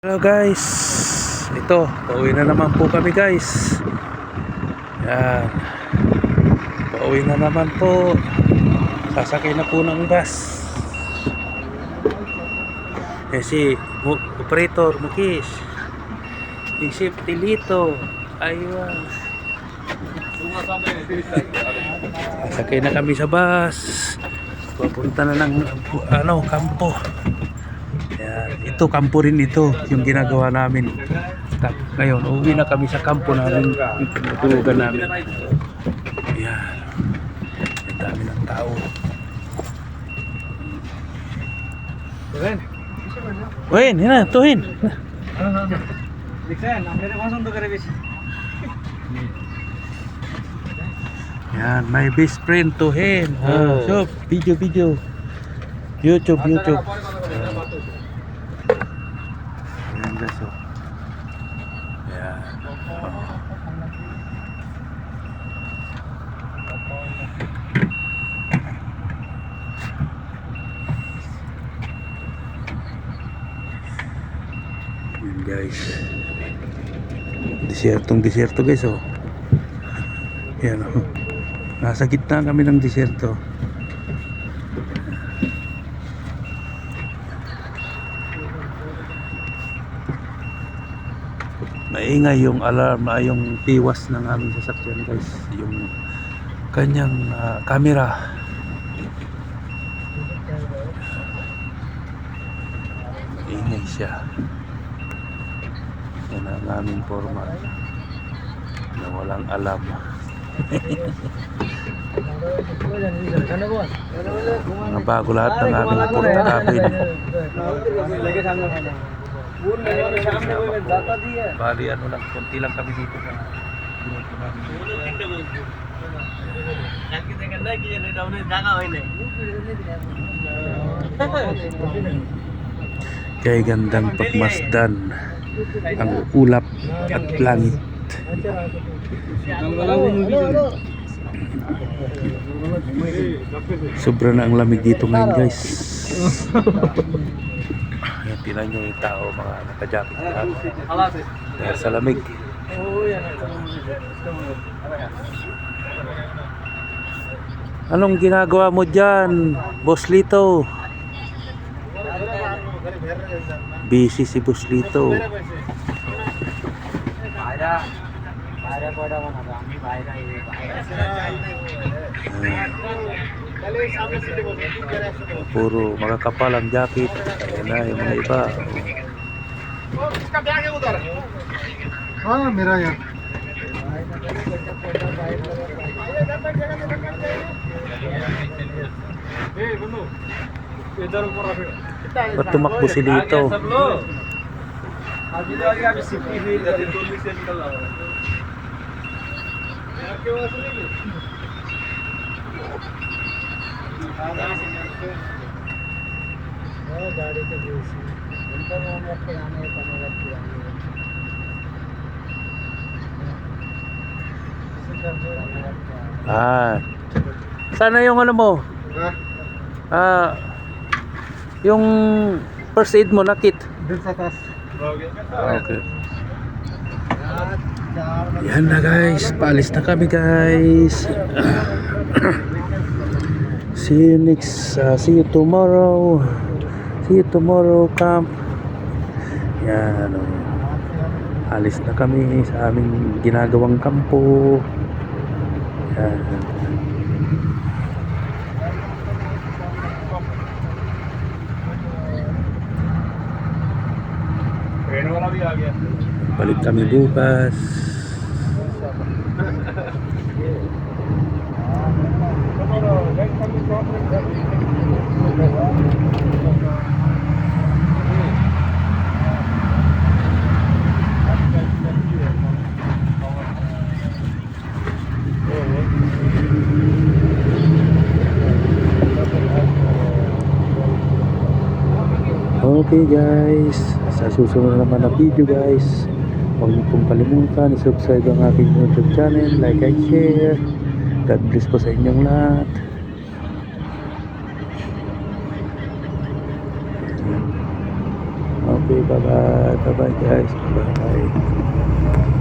Hello guys, ito, pauwi na naman po kami guys. Yan, pauwi na naman po. Sasakay na po ng bus. Si operator Mukis, si safety Lito. Ayun, sasakay na kami sa bus. Papunta na ng kampo. Yan, ito kampo rin ito yung ginagawa namin. Ngayon uwi na kami sa kampo namin, yung pinatulugan namin. Yan, ang dami ng tao. Wen, yan na, tuhin. Yan, my best friend tuhin. So, video. YouTube. Yan guys, oh. Yan. Yan guys. Desierto guys, oh. Yan, oh. Nasa gitna kami ng desierto. Maingay yung alarm, yung piwas ng aming sasakyan guys, yung kanyang camera. Maingay siya. Yan ang aming forma na walang alam. Mga bago lahat ng aming porta cabin. Bali ano lang, konti lang kami dito sa grupo namin. Kaya gandang pagmasdan ang ulap at langit. Sobra na ang lamig dito ngayon guys. Tinan nyo yung tao, mga naka-jacket dahil sa lamig. Anong ginagawa mo dyan, Boss Lito? Busy si Boss Lito. Puro makakapal ang jacket. Ayan na yung mga iba. मेरा यार Ba't tumakbo si Lito? Sana yung ano mo? Yung first aid mo na kit. Okay. Yan na guys, paalis na kami guys. See you tomorrow camp. Yan, alis na kami sa aming ginagawang kampo. Yan. Balik kami bukas. Okay guys, sa susunod naman na video guys, huwag niyo pong kalimutan i-subscribe ang aking YouTube channel, like and share. God bless po sa inyong lahat. Okay. Bye-bye. Bye-bye guys. Bye-bye.